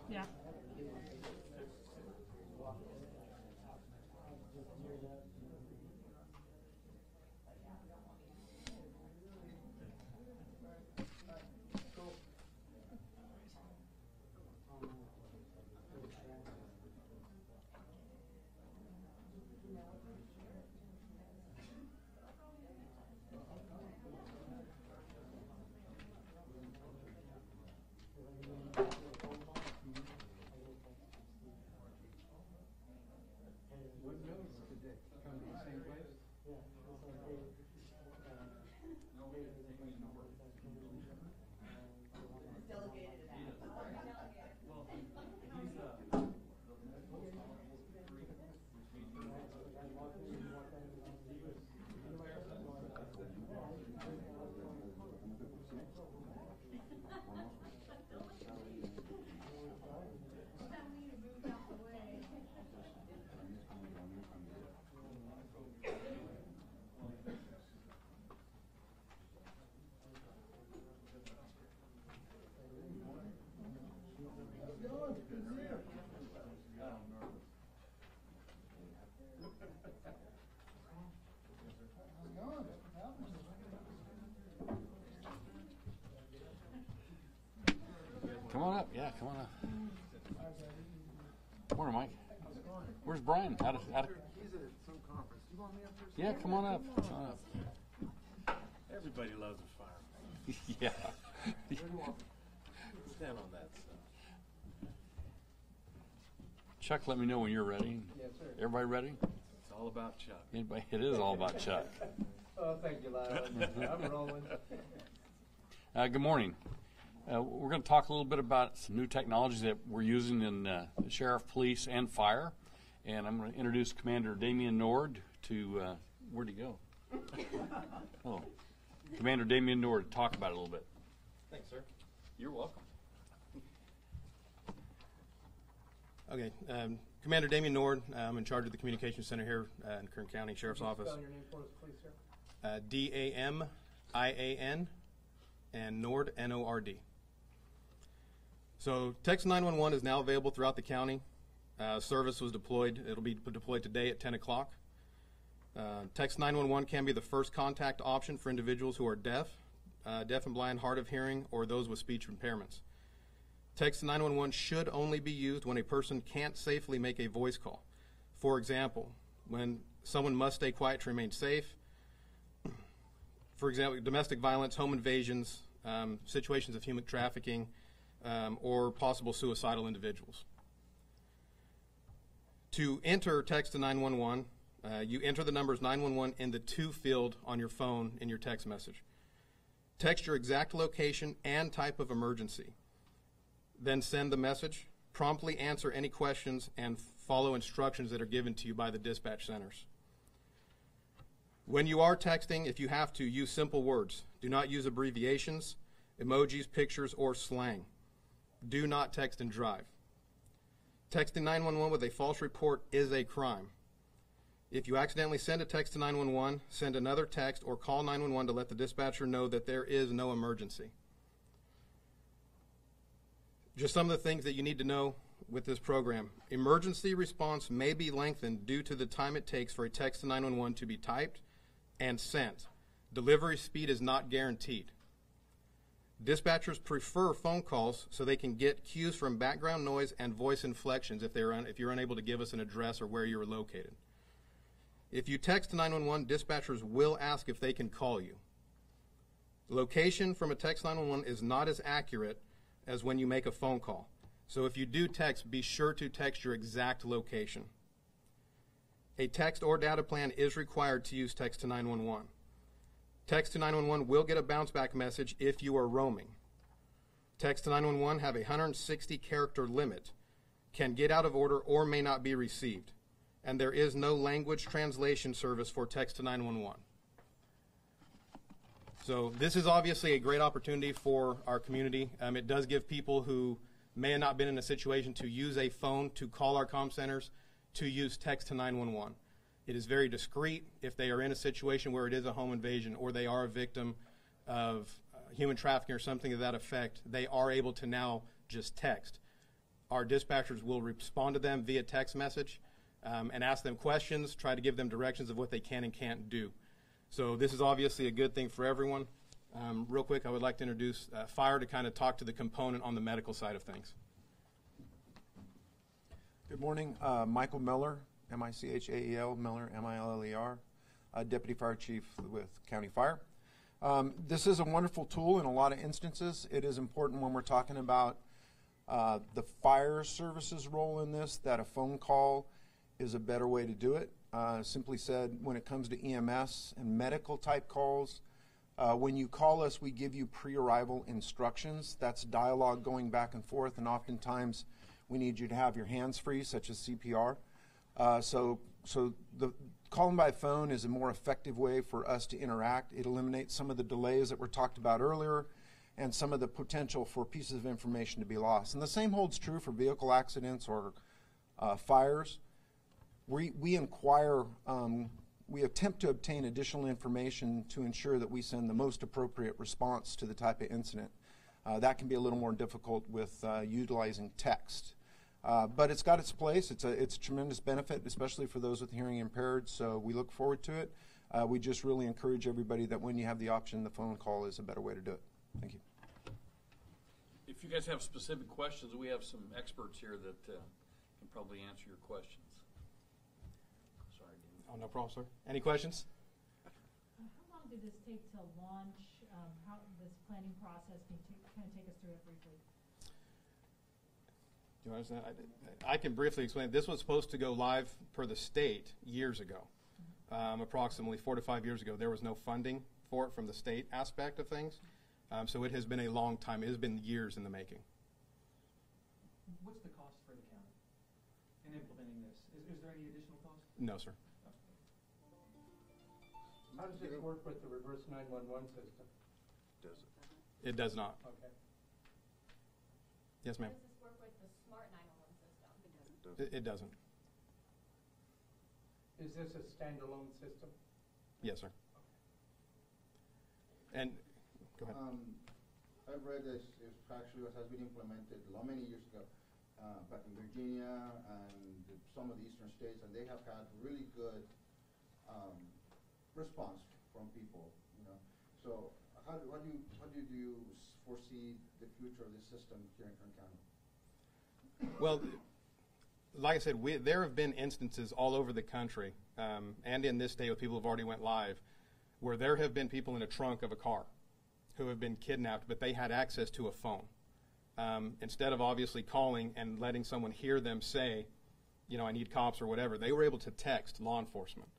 Yeah. Come on up. Yeah, come on up. Morning, Mike. Where's Brian? He's at some conference. You want me up there? Yeah, come on up. Come on up. Everybody loves a fire. Yeah. Stand on that stuff. Chuck, let me know when you're ready. Yes, sir. Everybody ready? It's all about Chuck. Anybody? It is all about Chuck. Oh, thank you, Lyle. I'm rolling. Good morning. We're going to talk a little bit about some new technologies that we're using in the sheriff, police, and fire. And I'm going to introduce Commander Damian Nord to, where'd he go? Oh, Commander Damian Nord to talk about it a little bit. Thanks, sir. You're welcome. Okay, Commander Damian Nord. I'm in charge of the communications center here in Kern County Sheriff's Office. Spell your name for us, please, sir. D-A-M-I-A-N and Nord, N-O-R-D. So Text-911 is now available throughout the county. Service was deployed. It'll be deployed today at 10 o'clock. Text-911 can be the first contact option for individuals who are deaf and blind, hard of hearing, or those with speech impairments. Text-911 should only be used when a person can't safely make a voice call. For example, when someone must stay quiet to remain safe. For example, domestic violence, home invasions, situations of human trafficking, or possible suicidal individuals. To enter Text-to-911, you enter the numbers 911 in the to field on your phone in your text message. Text your exact location and type of emergency. Then send the message, promptly answer any questions, and follow instructions that are given to you by the dispatch centers. When you are texting, if you have to, use simple words. Do not use abbreviations, emojis, pictures, or slang. Do not text and drive. Texting 911 with a false report is a crime. If you accidentally send a text to 911, send another text or call 911 to let the dispatcher know that there is no emergency. Just some of the things that you need to know with this program. Emergency response may be lengthened due to the time it takes for a text to 911 to be typed and sent. Delivery speed is not guaranteed. Dispatchers prefer phone calls so they can get cues from background noise and voice inflections if you're unable to give us an address or where you're located. If you text 911, dispatchers will ask if they can call you. Location from a text 911 is not as accurate as when you make a phone call. So if you do text, be sure to text your exact location. A text or data plan is required to use Text to 911. Text to 911 will get a bounce back message if you are roaming. Text to 911 have a 160 character limit, can get out of order or may not be received. And there is no language translation service for Text to 911. So this is obviously a great opportunity for our community. It does give people who may have not been in a situation to use a phone to call our comm centers to use Text to 911. It is very discreet if they are in a situation where it is a home invasion or they are a victim of human trafficking or something to that effect. They are able to now just text. Our dispatchers will respond to them via text message and ask them questions, try to give them directions of what they can and can't do. So this is obviously a good thing for everyone. Real quick, I would like to introduce Fire to kind of talk to the component on the medical side of things. Good morning. Michael Miller, M-I-C-H-A-E-L, Miller, M-I-L-L-E-R, Deputy Fire Chief with County Fire. This is a wonderful tool in a lot of instances. It is important when we're talking about the fire services role in this, that a phone call is a better way to do it. Simply said, when it comes to EMS and medical type calls, when you call us, we give you pre-arrival instructions. That's dialogue going back and forth, and oftentimes we need you to have your hands free, such as CPR. So the calling by phone is a more effective way for us to interact. It eliminates some of the delays that were talked about earlier and some of the potential for pieces of information to be lost. And the same holds true for vehicle accidents or fires. We inquire, we attempt to obtain additional information to ensure that we send the most appropriate response to the type of incident. That can be a little more difficult with utilizing text. But it's got its place. It's a tremendous benefit, especially for those with hearing impaired, so we look forward to it. We just really encourage everybody that when you have the option, the phone call is a better way to do it. Thank you. If you guys have specific questions, we have some experts here that can probably answer your questions. Sorry, Dean. Oh, no problem, sir. Any questions? How long did this take to launch? How this planning process? Can you kind of take us through it briefly? Do you understand? I can briefly explain. This was supposed to go live per the state years ago, approximately 4 to 5 years ago. There was no funding for it from the state aspect of things, so it has been a long time. It has been years in the making. What's the cost for the county in implementing this? Is there any additional cost? No, sir. How does it work with the reverse 911 system? It does not. Okay. Yes, ma'am. How does this work with the smart 911 system? It doesn't. Is this a standalone system? Yes, sir. And go ahead. I've read this actually has been implemented many years ago back in Virginia and some of the eastern states, and they have had really good response from people. So how do you foresee the future of this system here in Kern County? Well, like I said, there have been instances all over the country and in this state with people who have already went live where there have been people in a trunk of a car who have been kidnapped, but they had access to a phone. Instead of obviously calling and letting someone hear them say, I need cops or whatever, they were able to text law enforcement.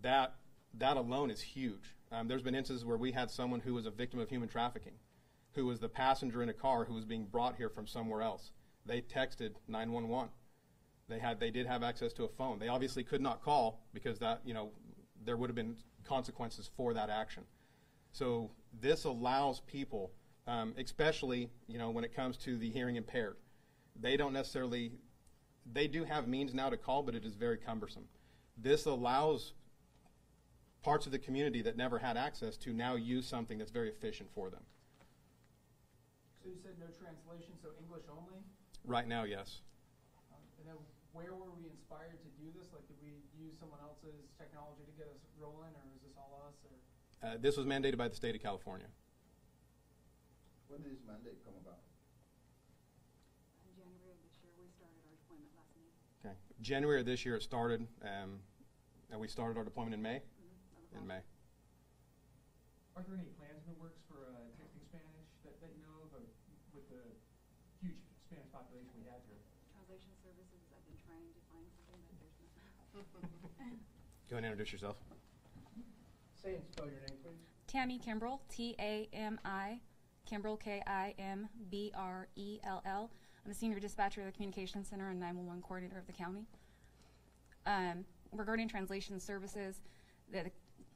That alone is huge. There's been instances where we had someone who was a victim of human trafficking, who was the passenger in a car who was being brought here from somewhere else. They texted 911. They did have access to a phone. They obviously could not call because there would have been consequences for that action. So this allows people, especially when it comes to the hearing impaired, they do have means now to call, but it is very cumbersome. This allows parts of the community that never had access to now use something that's very efficient for them. So you said no translation, so English only? Right now, yes. And then where were we inspired to do this? Like, did we use someone else's technology to get us rolling, or is this all us? Or? This was mandated by the state of California. When did this mandate come about? In January of this year, we started our deployment last May. Okay. January of this year it started, and we started our deployment in May. In May. Are there any plans in the works for texting Spanish that you know of, with the huge Spanish population we have here? Translation services, I've been trying to find something, but there's nothing. Go ahead and introduce yourself. Say and spell your name, please. Tammy Kimbrell, T-A-M-I, Kimbrell, K-I-M-B-R-E-L-L. I'm the Senior Dispatcher of the Communications Center and 911 Coordinator of the county. Regarding translation services,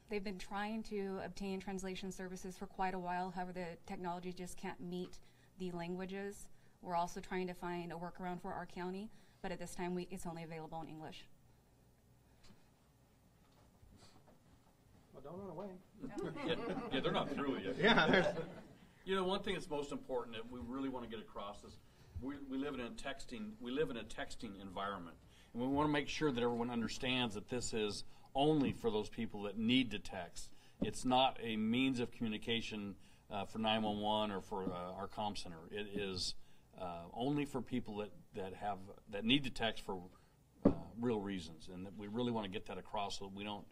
they've been trying to obtain translation services for quite a while. However, the technology just can't meet the languages. We're also trying to find a workaround for our county, but at this time it's only available in English. Well, don't run away. Yeah, they're not through yet. Yeah. You know, one thing that's most important that we really want to get across is we live in a texting environment, and we want to make sure that everyone understands that this is only for those people that need to text. It's not a means of communication for 911 or for our comm center. It is only for people that need to text for real reasons, and that we really want to get that across so that we don't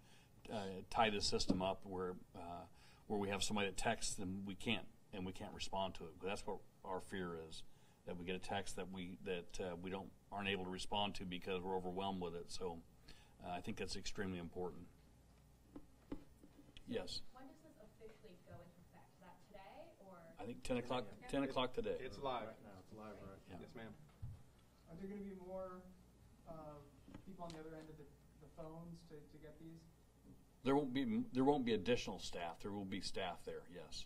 tie the system up where we have somebody that texts and we can't respond to it. But that's what our fear is, that we get a text that we aren't able to respond to because we're overwhelmed with it. So I think that's extremely important. Yes. When does this officially go into effect? Is that today or? I think 10 o'clock. 10 o'clock today. It's live right now. It's live, right? Yeah. Yes, ma'am. Are there going to be more people on the other end of the phones to get these? There won't be additional staff. There will be staff there. Yes.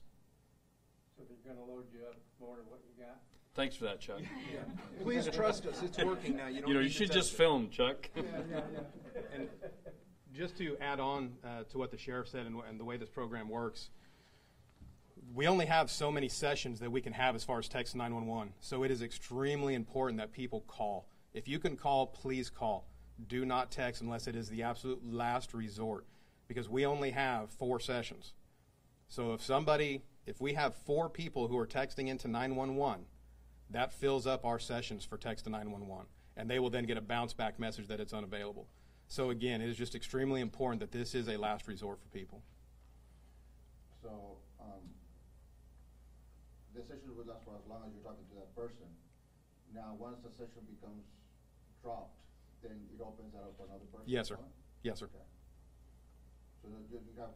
So they're going to load you up more than what you got? Thanks for that, Chuck. Yeah. Please trust us. It's working now. You You should just film, Chuck. And just to add on to what the sheriff said and the way this program works, we only have so many sessions that we can have as far as text 911. So it is extremely important that people call. If you can call, please call. Do not text unless it is the absolute last resort, because we only have 4 sessions. So if we have 4 people who are texting into 911, that fills up our sessions for text to 911, and they will then get a bounce back message that it's unavailable. So again, it is just extremely important that this is a last resort for people. So the session will last for as long as you're talking to that person. Now, once the session becomes dropped, then it opens that up for another person? Yes, sir. Yes, sir. Okay. So you have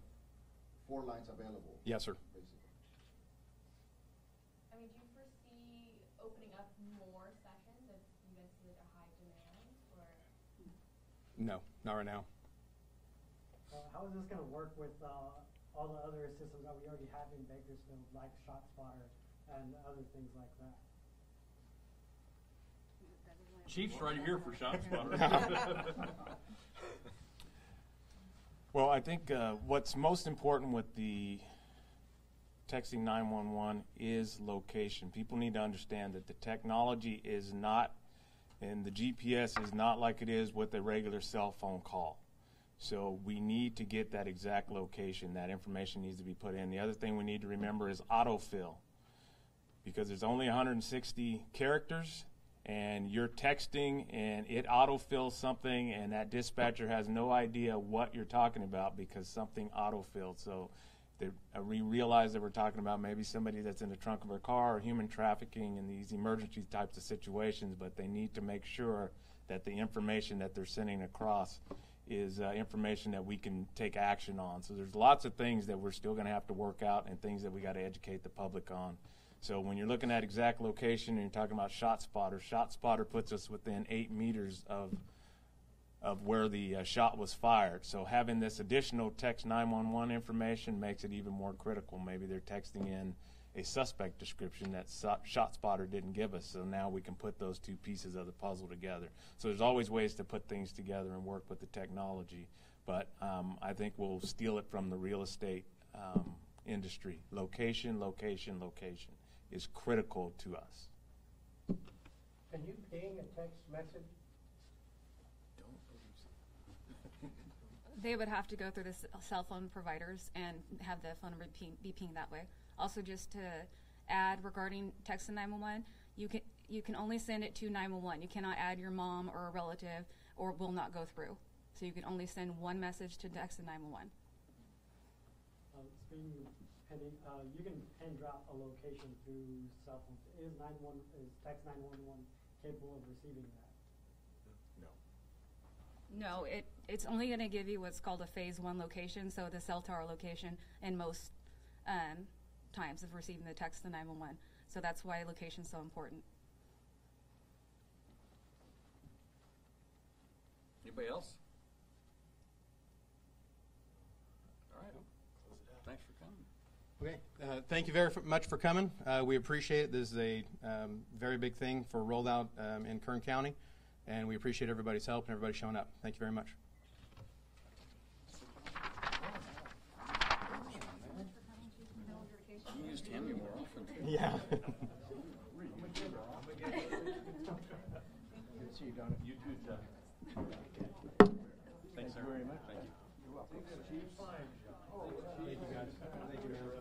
4 lines available? Yes, sir. Basically. I mean, do you foresee opening up more sessions if you guys see like a high demand, or? No, not right now. How is this going to work with all the other systems that we already have in Bakersfield, like ShotSpotter and other things like that? Chief's right here for ShotSpotter. Well, I think what's most important with the texting 911 is location. People need to understand that the technology is not, and the GPS is not like it is with a regular cell phone call. So we need to get that exact location. That information needs to be put in. The other thing we need to remember is autofill, because there's only 160 characters, and you're texting and it autofills something, and that dispatcher has no idea what you're talking about because something autofilled. So we realize that we're talking about maybe somebody that's in the trunk of a car or human trafficking in these emergency types of situations, but they need to make sure that the information that they're sending across is information that we can take action on. So there's lots of things that we're still going to have to work out and things that we got to educate the public on. So when you're looking at exact location and you're talking about ShotSpotter puts us within 8 meters of where the shot was fired. So having this additional text 911 information makes it even more critical. Maybe they're texting in a suspect description that ShotSpotter didn't give us, so now we can put those 2 pieces of the puzzle together. So there's always ways to put things together and work with the technology, but I think we'll steal it from the real estate industry. Location, location, location is critical to us. Can you ping a text message? They would have to go through the cell phone providers and have the phone number be pinged that way. Also, just to add regarding text to 911, you can only send it to 911. You cannot add your mom or a relative, or it will not go through. So you can only send one message to text to 911. You can pen drop a location through cell phones. Is text 911 capable of receiving that? No, it's only going to give you what's called a phase 1 location, so the cell tower location in most times of receiving the text to 911. So that's why location is so important. Anybody else? All right. Thanks for coming. Okay. Thank you very much for coming. We appreciate it. This is a very big thing for rollout in Kern County, and we appreciate everybody's help and everybody showing up. Thank you very much. You used to Cammy more often. Yeah. Good to see you, Donny. You too, Doug. Thanks very much. Thank you. You're welcome. Chief. Thank you, guys. Thank you, Mayor.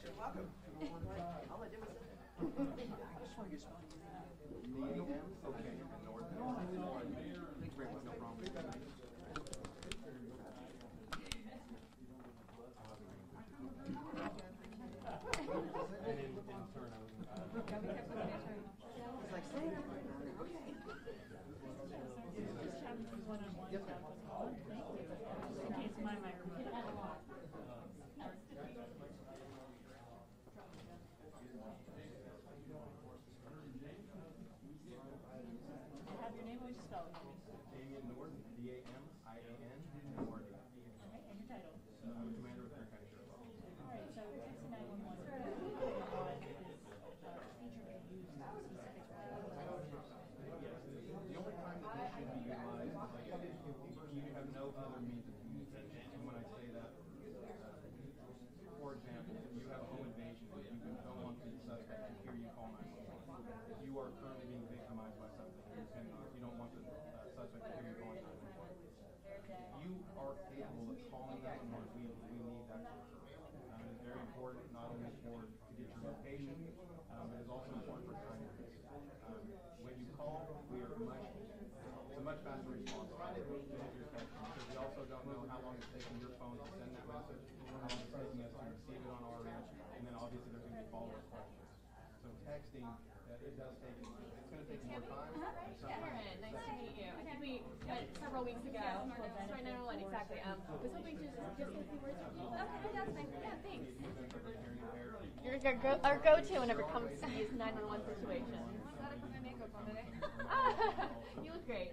You're welcome. All I did was I just want to get started. Okay. Thanks very much. No problem. Damian Nord, D-A-M-I-A-N, Nord. Okay, and your title? I'm the commander of Kern County Sheriff's Office. All right, so Text-to-911 is feature being used specific The only time that this should be utilized is like if you have no other means of communication. And when I say that, for example, if you have a home invasion and you don't want the suspect to hear you call 911, if you are currently being victimized by something and you don't want the suspect to hear you calling 911, if you are capable of calling 911, we need that to occur. It's very important not only to get your location, but it's also important for time limits. When you call, it's a much faster response time because we also don't know how long it's taking your phone to send that message, how long it's taking us to receive it on our end, and then obviously there's going to be follow-up questions. So texting, it's going to take more time. Karen, nice to meet you. I think we met several weeks ago. Sorry, 911, exactly. Was hoping to just get a few words with you. Okay, fantastic. Yeah, thanks. You're our go-to whenever it comes to these 911 situations. Gotta put my makeup on today. You look great.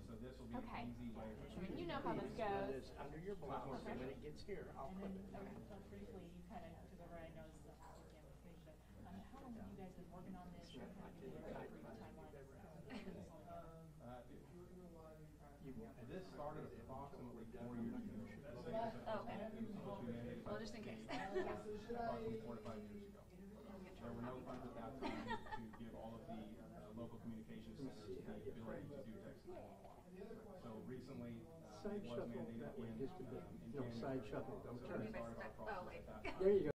So this will be Okay. an easy way. You know how this goes. It's under your blouse, and when it gets here, I'll And clip then, it. so briefly, you kind of took over, I know this is a applicant thing, but how long have you guys been working on this? Or kind of give me a brief timeline? This started approximately 4 years ago. Oh, okay. Well, just in case. Approximately 4 to 5 years ago. There were no funds at that time to give all of the local communication centers the ability to do text-to-911. So recently, it was mandated in January. Side shuffle, don't turn. Oh, wait. There you go.